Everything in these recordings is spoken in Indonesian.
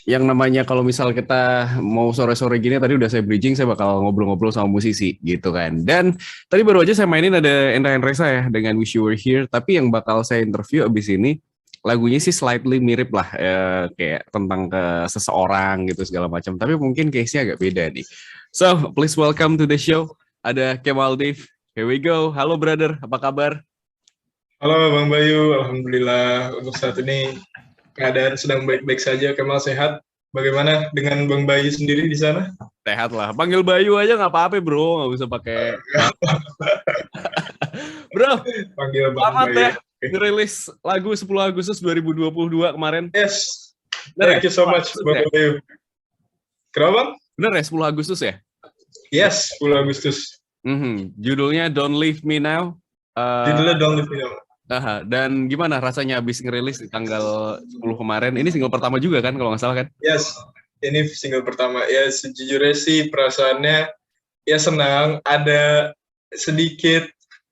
yang namanya kalau misal kita mau sore-sore gini tadi udah saya bridging, saya bakal ngobrol-ngobrol sama musisi gitu kan. Dan tadi baru aja saya mainin ada Enda Endresa ya dengan Wish You Were Here, tapi yang bakal saya interview abis ini lagunya sih slightly mirip lah, kayak tentang ke seseorang gitu segala macam, tapi mungkin case-nya agak beda nih. So, please welcome to the show. Ada Kemal Dave. Here we go. Halo brother, apa kabar? Halo Bang Bayu, Alhamdulillah untuk saat ini keadaan sedang baik-baik saja, Kemal sehat. Bagaimana dengan Bang Bayu sendiri di sana? Sehat lah. Panggil Bayu aja nggak apa-apa bro, nggak usah pakai bang. Bro, Panggil Bang selamat ya Bayu. Okay. ngerilis lagu 10 Agustus 2022 kemarin. Yes, Bener thank you so much Bang Bayu. Kenapa Bang? Bener ya 10 Agustus ya? Yes, 10 Agustus. Judulnya Don't Leave Me Now. Judulnya Don't Leave Me Now. Dan gimana rasanya habis ngerilis di tanggal 10 kemarin? Ini single pertama juga kan kalau nggak salah kan? Yes, ini single pertama. Ya sejujurnya sih perasaannya ya senang, ada sedikit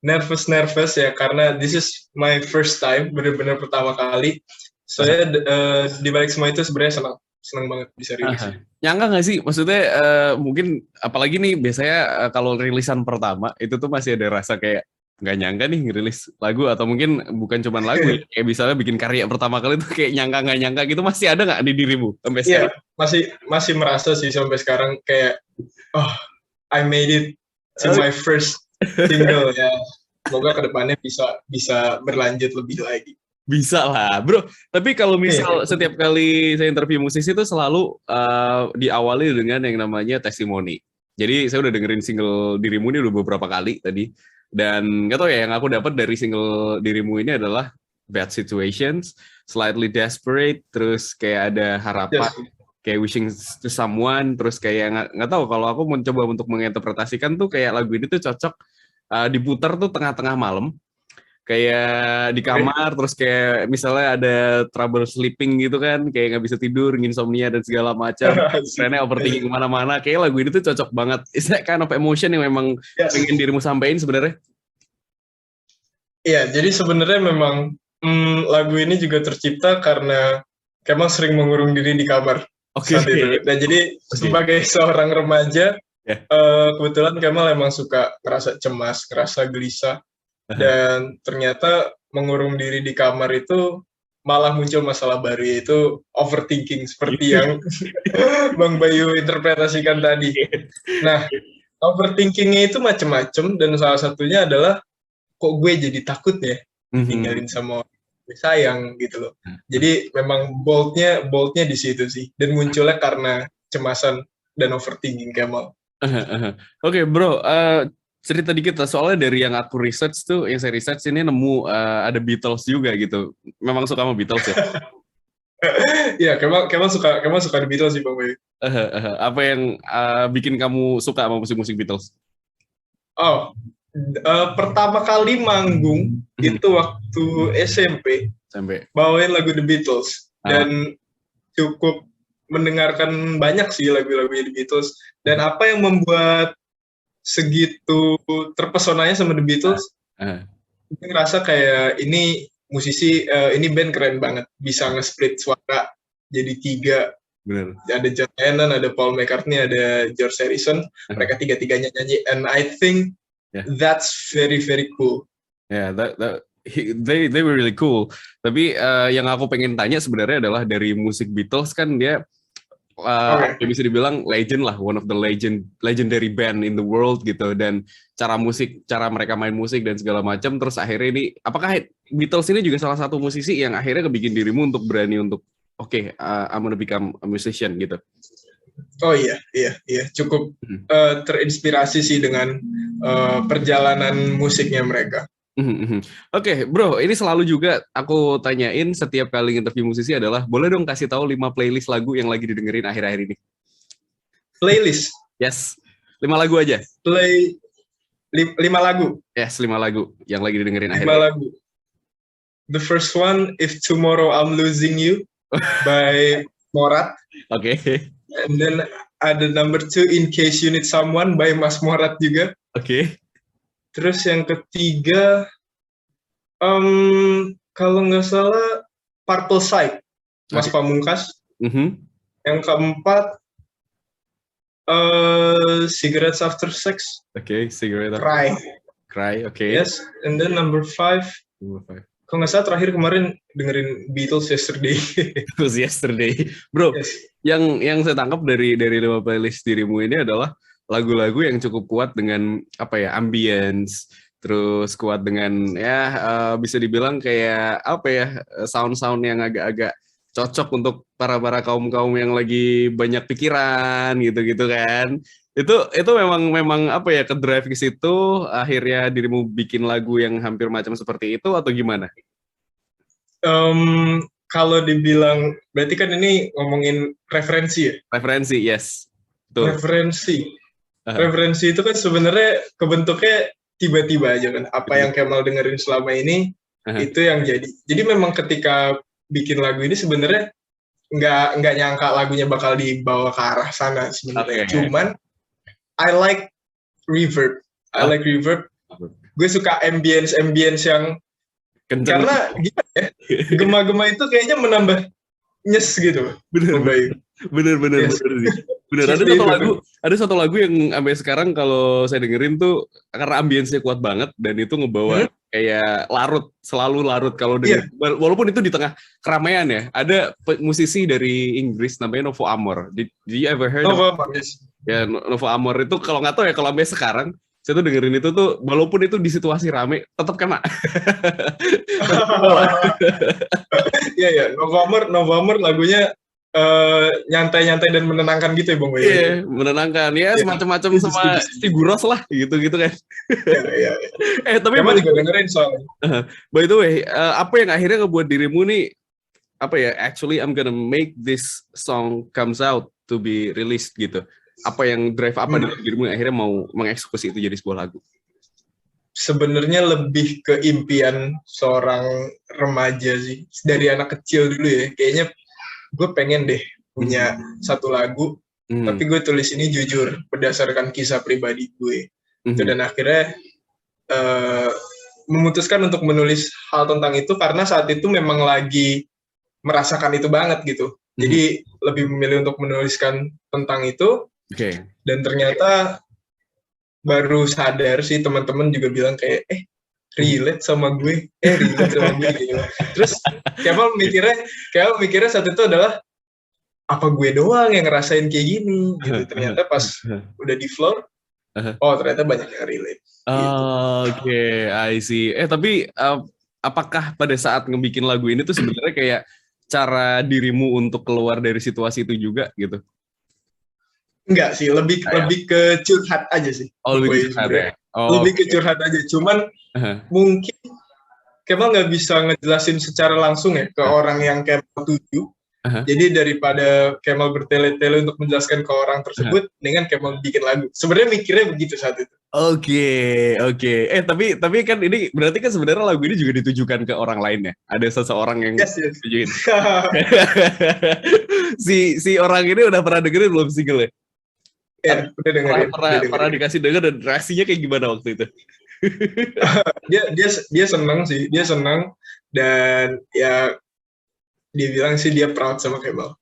nervous ya karena this is my first time, benar-benar pertama kali. Saya di balik semua itu sebenarnya senang banget bisa rilis. Nyangka nggak sih? Maksudnya mungkin apalagi nih biasanya kalau rilisan pertama itu tuh masih ada rasa kayak nggak nyangka nih ngerilis lagu, atau mungkin bukan cuma lagu ya, kayak misalnya bikin karya pertama kali tuh kayak nyangka nggak nyangka gitu, masih ada nggak di dirimu sampai sekarang? Masih merasa sih sampai sekarang kayak I made it to my first single ya. Semoga kedepannya bisa berlanjut lebih lagi. Bisa lah, bro. Tapi kalau misal setiap kali saya interview musisi itu selalu diawali dengan yang namanya testimoni. Jadi saya udah dengerin single Dirimu ini udah beberapa kali tadi. Dan nggak tahu ya, yang aku dapat dari single Dirimu ini adalah Bad Situations, Slightly Desperate, terus kayak ada harapan, kayak Wishing to Someone, terus kayak nggak tahu, kalau aku mencoba untuk menginterpretasikan tuh kayak lagu ini tuh cocok diputar tuh tengah-tengah malam, kayak di kamar, terus kayak misalnya ada trouble sleeping gitu kan, kayak nggak bisa tidur, insomnia dan segala macam, trennya overthinking kemana-mana, kayak lagu ini tuh cocok banget. Is that kind of emotion yang memang pengen dirimu sampein sebenarnya? Iya, jadi sebenarnya memang lagu ini juga tercipta karena Kemal sering mengurung diri di kamar saat itu. Dan jadi sebagai seorang remaja, kebetulan Kemal emang suka ngerasa cemas, ngerasa gelisah. Dan ternyata mengurung diri di kamar itu malah muncul masalah baru, yaitu overthinking seperti yang Bang Bayu interpretasikan tadi. Nah, overthinkingnya itu macam-macam, dan salah satunya adalah kok gue jadi takut ya tinggalin sama gue sayang gitu loh. Jadi memang boldnya di situ sih, dan munculnya karena cemasan dan overthinking Kemal. Oke, bro, cerita dikit lah, soalnya dari yang aku research tuh, yang saya research ini nemu ada Beatles juga gitu. Memang suka sama Beatles ya? Iya, Kemal suka The Beatles sih Bang Bayu. Apa yang bikin kamu suka sama musik-musik Beatles? Pertama kali manggung itu waktu SMP. Bawain lagu The Beatles, dan cukup mendengarkan banyak sih lagu-lagu The Beatles. Dan apa yang membuat segitu terpesonanya sama The Beatles, gue ngerasa kayak ini musisi, ini band keren banget, bisa nge-split suara jadi 3. Bener. Ada John Lennon, ada Paul McCartney, ada George Harrison, mereka tiga-tiganya nyanyi, and I think that's very very cool. They were really cool. Tapi yang aku pengen tanya sebenarnya adalah dari musik Beatles kan dia bisa dibilang legend lah, one of the legendary band in the world gitu, dan cara mereka main musik dan segala macam. Terus akhirnya ini, apakah Beatles ini juga salah satu musisi yang akhirnya kebikin dirimu untuk berani untuk I'm gonna become a musician gitu? Oh iya, cukup terinspirasi sih dengan perjalanan musiknya mereka. Oke, bro, ini selalu juga aku tanyain setiap kali interview musisi adalah, boleh dong kasih tahu 5 playlist lagu yang lagi didengerin akhir-akhir ini? Playlist? Yes, 5 lagu aja. 5 lagu? Yes, 5 lagu yang lagi didengerin akhir-akhir. 5 lagu. The first one, If Tomorrow I'm Losing You by Morat. Oke. And then ada number 2, In Case You Need Someone by Mas Morat juga. Oke. Terus yang ketiga, kalau nggak salah, Purple Side, Mas Pamungkas. Yang keempat, Cigarettes After Sex. Cigarette Cry. Cry, Yes, and then number 5. Kalau nggak salah terakhir kemarin dengerin Beatles Yesterday. Beatles Yesterday. Bro, yes. yang saya tangkap dari 5 playlist dirimu ini adalah lagu-lagu yang cukup kuat dengan ambience, terus kuat dengan bisa dibilang kayak sound-sound yang agak-agak cocok untuk para kaum yang lagi banyak pikiran gitu kan. Itu memang ke drive ke situ, akhirnya dirimu bikin lagu yang hampir macam seperti itu atau gimana? Kalau dibilang, berarti kan ini ngomongin referensi ya? Referensi, yes. Betul. Referensi itu kan sebenarnya kebentuknya tiba-tiba aja kan. Apa yang Kemal dengerin selama ini, itu yang jadi. Jadi memang ketika bikin lagu ini sebenarnya nggak nyangka lagunya bakal dibawa ke arah sana sebenarnya. Cuman I like reverb. Gue suka ambience yang kenceng. Karena gimana ya, gema-gema itu kayaknya menambah nyes gitu. Bener. Ada satu lagu yang sampai sekarang kalau saya dengerin tuh karena ambience-nya kuat banget dan itu ngebawa kayak selalu larut kalau dengerin. Walaupun itu di tengah keramaian ya. Ada musisi dari Inggris namanya Novo Amor. Did you ever heard Novo Amor? Yes. Ya, Novo Amor itu kalau nggak tahu ya, kalau sampai sekarang saya tuh dengerin itu tuh walaupun itu di situasi rame tetap kena. Iya, Novo Amor lagunya nyantai-nyantai dan menenangkan gitu ya Bang Boy. Iya, menenangkan ya, semacam-macam sama Siguros lah gitu kan. Iya. Tapi emang juga dengerin soalnya. By the way, apa yang akhirnya ngebuat dirimu nih actually I'm gonna make this song comes out to be released gitu. Apa yang drive dari dirimu yang akhirnya mau mengeksekusi itu jadi sebuah lagu? Sebenarnya lebih ke impian seorang remaja sih, dari anak kecil dulu ya. Kayaknya gue pengen deh punya satu lagu, tapi gue tulis ini jujur berdasarkan kisah pribadi gue. Dan akhirnya memutuskan untuk menulis hal tentang itu karena saat itu memang lagi merasakan itu banget gitu. Jadi lebih memilih untuk menuliskan tentang itu. Dan ternyata baru sadar sih, teman-teman juga bilang kayak relate sama gue gitu. Terus Kemal mikirnya saat itu adalah apa gue doang yang ngerasain kayak gini gitu. Ternyata pas udah di floor, ternyata banyak yang relate. Oke, I see. Tapi apakah pada saat ngebikin lagu ini tuh sebenarnya kayak cara dirimu untuk keluar dari situasi itu juga gitu? Enggak sih, lebih ke curhat aja sih. Lebih ke curhat ya? Lebih ke curhat aja. Cuman mungkin Kemal nggak bisa ngejelasin secara langsung ya ke orang yang Kemal tuju. Jadi daripada Kemal bertele-tele untuk menjelaskan ke orang tersebut, dengan Kemal bikin lagu. Sebenarnya mikirnya begitu saat itu. Oke. Tapi kan ini berarti kan sebenarnya lagu ini juga ditujukan ke orang lain ya? Ada seseorang yang ditujuin. si orang ini udah pernah dengerin belum single-nya? Ya, udah dengerin. Pernah dikasih denger dan reaksinya kayak gimana waktu itu? dia seneng sih, dan ya dia bilang sih dia proud sama Kemal.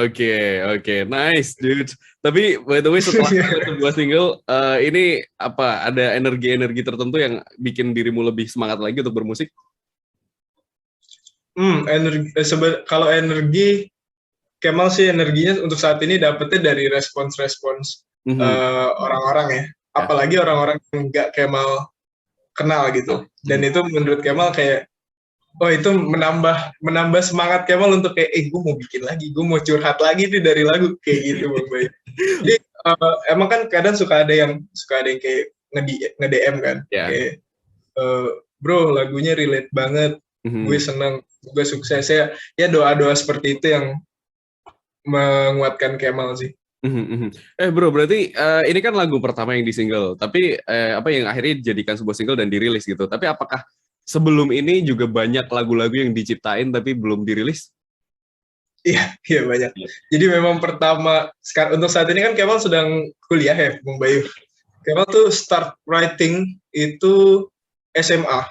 Oke, nice dude. Tapi by the way setelah sebuah single ini ada energi tertentu yang bikin dirimu lebih semangat lagi untuk bermusik? Kalau energi Kemal sih energinya untuk saat ini dapetnya dari respons orang-orang ya. Apalagi orang-orang yang nggak Kemal kenal gitu. Dan itu menurut Kemal kayak, itu menambah semangat Kemal untuk kayak, gue mau bikin lagi, gue mau curhat lagi nih dari lagu kayak gitu Bang Bay. Jadi emang kan kadang suka ada yang kayak nge-DM kan, kayak bro lagunya relate banget, gue seneng, gue sukses ya doa-doa seperti itu yang menguatkan Kemal sih. Bro, berarti ini kan lagu pertama yang di single, tapi yang akhirnya dijadikan sebuah single dan dirilis gitu. Tapi apakah sebelum ini juga banyak lagu-lagu yang diciptain tapi belum dirilis? Iya banyak. Jadi memang pertama untuk saat ini kan Kemal sedang kuliah ya, Bung Bayu. Kemal tuh start writing itu SMA.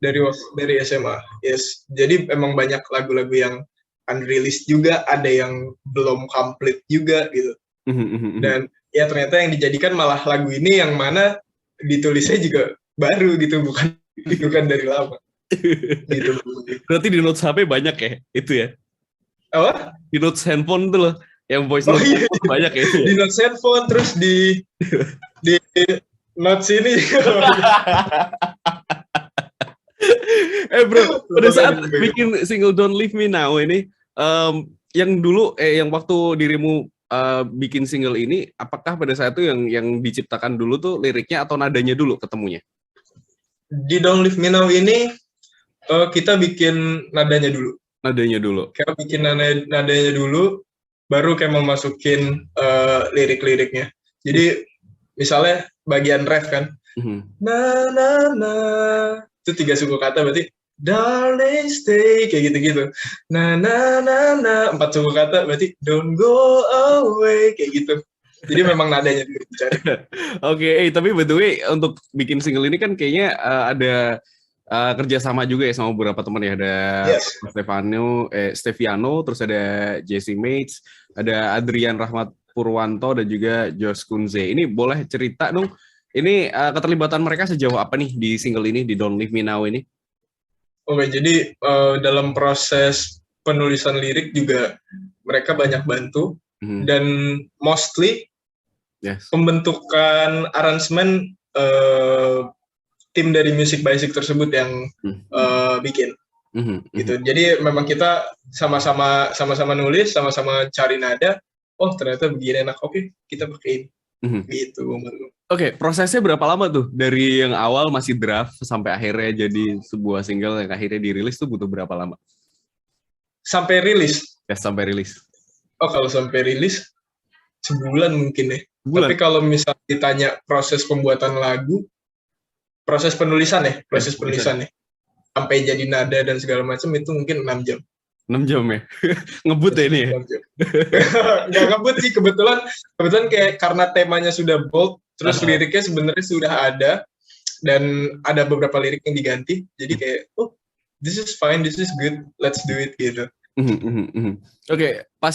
Dari SMA. Yes. Jadi emang banyak lagu-lagu yang unreleased juga, ada yang belum complete juga gitu. Dan ya ternyata yang dijadikan malah lagu ini yang mana ditulisnya juga baru gitu, bukan dari lama. Gitu. Berarti di notes HP banyak ya itu ya? Apa? Di notes handphone tuh loh, yang voice note banyak ya itu ya? Di notes handphone, terus di notes ini. Bro, pada saat bikin single Don't Leave Me Now ini, yang dulu yang waktu dirimu bikin single ini, apakah pada saat itu yang diciptakan dulu tuh liriknya atau nadanya dulu ketemunya? Di Don't Leave Me Now ini kita bikin nadanya dulu. Nadanya dulu. Kita bikin nadanya dulu, baru kayak mau masukin lirik-liriknya. Jadi misalnya bagian ref kan, na na na, itu 3 suku kata berarti darling stay, kayak gitu-gitu. Na na na na, 4 suku kata berarti don't go away, kayak gitu. Jadi memang nadanya dulu dicari. Oke, tapi by the way untuk bikin single ini kan kayaknya ada kerjasama juga ya sama beberapa teman ya, ada Steviano, terus ada Jesse Mates, ada Adrian Rahmat Purwanto dan juga Josh Kunze. Ini boleh cerita dong, ini keterlibatan mereka sejauh apa nih di single ini, di Don't Leave Me Now ini? Oke, jadi dalam proses penulisan lirik juga mereka banyak bantu, dan mostly pembentukan aransemen tim dari Music Basic tersebut yang bikin. Gitu. Jadi memang kita sama-sama nulis, sama-sama cari nada. Oh ternyata begini enak, oke kita pakai ini. Gitu. Oke, prosesnya berapa lama tuh dari yang awal masih draft sampai akhirnya jadi sebuah single yang akhirnya dirilis tuh butuh berapa lama? Sampai rilis? Ya sampai rilis. Oh kalau sampai rilis sebulan mungkin ya. Tapi kalau misalnya ditanya proses pembuatan lagu, proses penulisan ya, sampai jadi nada dan segala macam itu mungkin 6 jam. 6 jam ya? Ngebut ya ini ya? Nggak ngebut sih, kebetulan kayak karena temanya sudah bold, terus liriknya sebenarnya sudah ada, dan ada beberapa lirik yang diganti, jadi kayak, oh, this is fine, this is good, let's do it, gitu. Oke, pas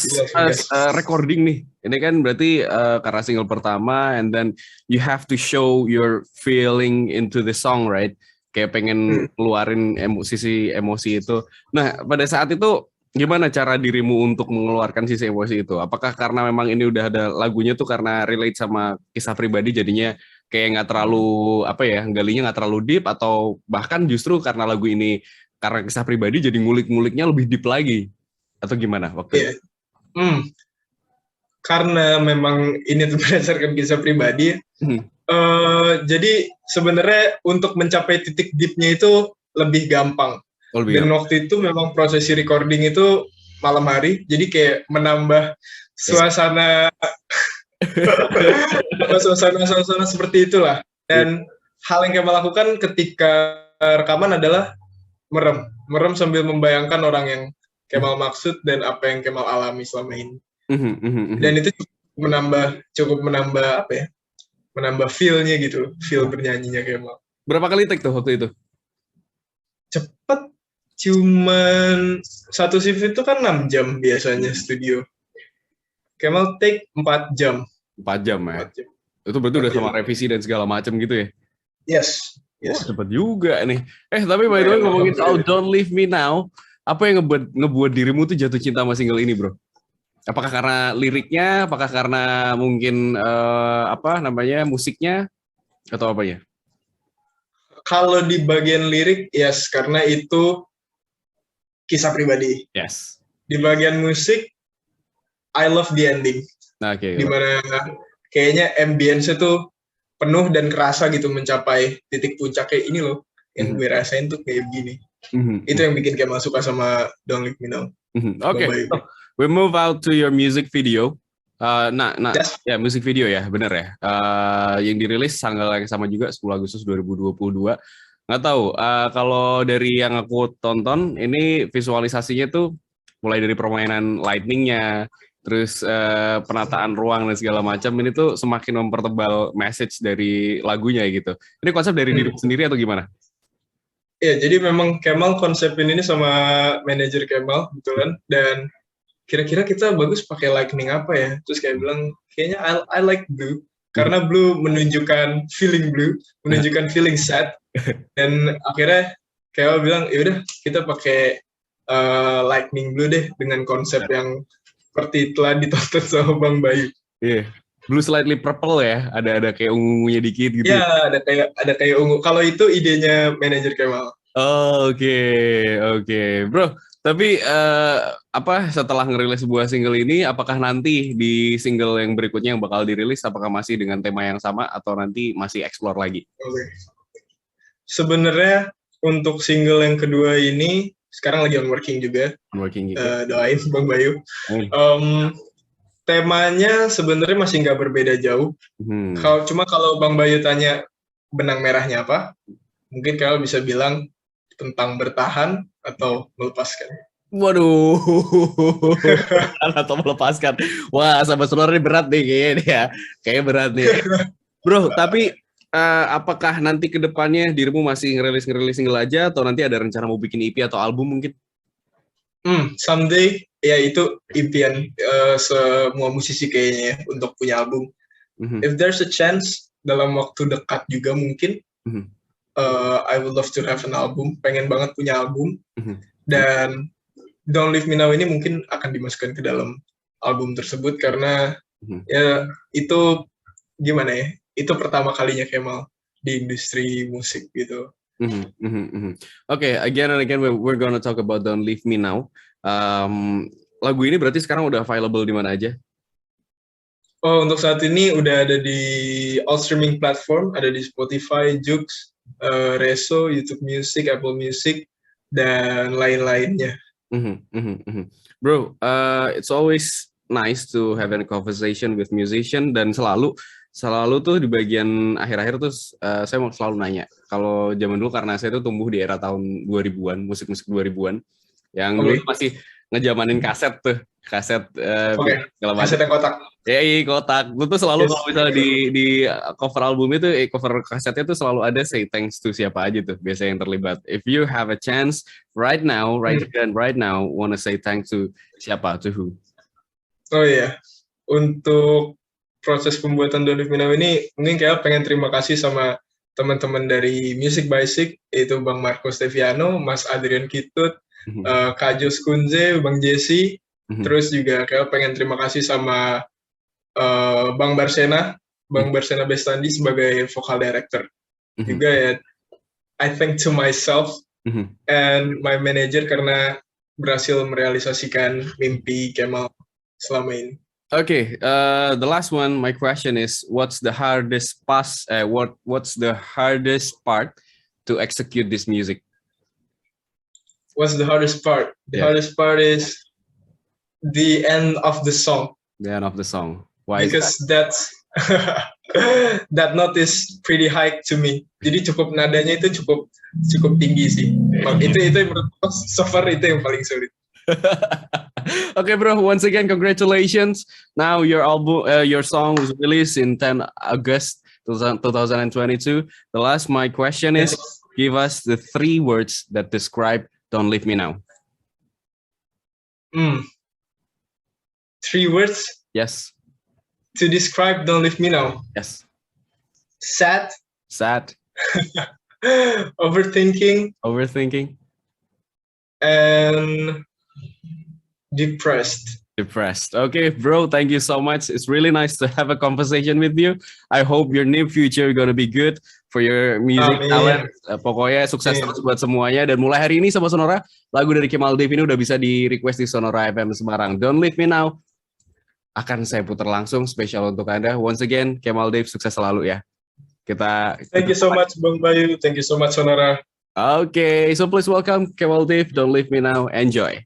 recording nih, ini kan berarti karena single pertama, and then you have to show your feeling into the song, right? Kayak pengen keluarin sisi emosi itu. Nah, pada saat itu gimana cara dirimu untuk mengeluarkan sisi emosi itu? Apakah karena memang ini udah ada lagunya tuh karena relate sama kisah pribadi, jadinya kayak nggak terlalu galinya nggak terlalu deep, atau bahkan justru karena lagu ini karena kisah pribadi jadi ngulik-nguliknya lebih deep lagi, atau gimana waktu itu? Karena memang ini tuh berdasarkan kisah pribadi, jadi sebenarnya untuk mencapai titik deepnya itu lebih gampang. Dan waktu itu memang prosesi recording itu malam hari, jadi kayak menambah suasana suasana seperti itulah. Dan hal yang Kemal lakukan ketika rekaman adalah merem sambil membayangkan orang yang Kemal maksud dan apa yang Kemal alami selama ini. Dan itu cukup menambah menambah feel-nya gitu, feel bernyanyinya Kemal. Berapa kali take tuh waktu itu? Cepet, cuman satu shift itu kan 6 jam biasanya studio. Kemal take 4 jam. 4 jam ya? 4 jam. Itu berarti udah sama revisi dan segala macam gitu ya? Yes. Wah, cepet juga nih. Tapi by the way ngomongin soal Don't Leave Me Now, apa yang ngebuat dirimu tuh jatuh cinta sama single ini, bro? Apakah karena liriknya, apakah karena mungkin musiknya, atau apa ya? Kalau di bagian lirik, yes, karena itu kisah pribadi. Yes. Di bagian musik, I love the ending. Dimana kayaknya ambience tuh penuh dan kerasa gitu, mencapai titik puncaknya ini loh, yang gue rasain tuh kayak begini. Itu yang bikin Kemal suka sama Don't Leave Me Now. Oke. We move out to your music video. Music video ya, bener ya. Yang dirilis tanggal yang sama juga, 10 Agustus 2022. Nggak tahu, kalau dari yang aku tonton, ini visualisasinya tuh mulai dari permainan lightning-nya, terus penataan ruang dan segala macam, ini tuh semakin mempertebal message dari lagunya gitu. Ini konsep dari diri sendiri atau gimana? Ya, jadi memang Kemal konsepin ini sama manajer Kemal, betulan. Dan kira-kira kita bagus pakai lightning apa ya? Terus kayak bilang, kayaknya I like blue. Karena blue menunjukkan feeling blue, menunjukkan feeling sad. Dan akhirnya Kemal bilang, yaudah kita pakai lightning blue deh dengan konsep yang seperti telah ditonton sama Bang Bayu. Iya. Blue slightly purple ya, ada kayak ungunya dikit gitu. Ya, ada kayak ungu. Kalau itu idenya manajer Kemal. Oke. Bro, tapi setelah ngerilis sebuah single ini, apakah nanti di single yang berikutnya yang bakal dirilis, apakah masih dengan tema yang sama atau nanti masih explore lagi? Oke. Sebenarnya untuk single yang kedua ini sekarang lagi on working juga. Doain Bang Bayu. Temanya sebenarnya masih nggak berbeda jauh. Cuma kalau Bang Bayu tanya benang merahnya apa, mungkin kalau bisa bilang tentang bertahan atau melepaskan. Waduh, atau melepaskan. Wah, sahabat sonora ini berat nih kayaknya ya. Kayaknya berat nih. Bro, tapi apakah nanti ke depannya dirimu masih ngerilis single aja atau nanti ada rencana mau bikin EP atau album mungkin? Someday ya itu impian semua musisi kayaknya untuk punya album. If there's a chance dalam waktu dekat juga mungkin I would love to have an album. Pengen banget punya album. Dan Don't Leave Me Now ini mungkin akan dimasukkan ke dalam album tersebut karena ya itu gimana ya? Itu pertama kalinya Kemal di industri musik gitu. Okay, again and again we're gonna talk about Don't Leave Me Now. Lagu ini berarti sekarang udah available di mana aja? Oh, untuk saat ini udah ada di all streaming platform, ada di Spotify, Joox, Reso, YouTube Music, Apple Music, dan lain-lainnya. Bro, it's always nice to have a conversation with musician dan selalu tuh di bagian akhir-akhir tuh saya mau selalu nanya. Kalau zaman dulu karena saya tuh tumbuh di era tahun 2000-an, musik-musik 2000-an yang dulu masih ngejamanin kaset tuh. Kaset kaset yang kotak. Iya, kotak. Itu tuh selalu kalau misalnya di cover album itu cover kasetnya tuh selalu ada say thanks to siapa aja tuh biasanya yang terlibat. If you have a chance right now wanna say thanks to siapa, to who? Oh iya. Untuk proses pembuatan Don't Leave Me Now ini mungkin kayak pengen terima kasih sama teman-teman dari Music Basic, yaitu Bang Marco Steviano, Mas Adrian Kitut, Kak Jos Kunze, Bang Jesse, terus juga kayak pengen terima kasih sama Bang Barsena Bestandi sebagai vocal director. Juga ya, I thank to myself and my manager karena berhasil merealisasikan mimpi Kemal selama ini. Okay, the last one, my question is, what's the hardest part to execute this music? What's the hardest part? The hardest part is the end of the song. The end of the song. Why? Because that note is pretty high to me. Jadi nadanya itu cukup tinggi sih. Itu menurut so far itu yang paling sulit. Okay, bro. Once again, congratulations. Now your album, your song was released in 10 August 2022. My question is, give us the 3 words that describe Don't Leave Me Now. 3 words? Yes. To describe Don't Leave Me Now? Yes. Sad. Overthinking. And depressed. Okay, bro, thank you so much. It's really nice to have a conversation with you. I hope your near future gonna be good for your music talent. Pokoknya sukses terus buat semuanya. Dan mulai hari ini Sobat Sonora, lagu dari Kemal Dave ini udah bisa di request di Sonora FM Semarang. Don't Leave Me Now akan saya putar langsung spesial untuk Anda. Once again, Kemal Dave, sukses selalu ya. Thank you so much Bang Bayu. Thank you so much Sonora. Okay, so please welcome Kemal Dave. Don't Leave Me Now. Enjoy.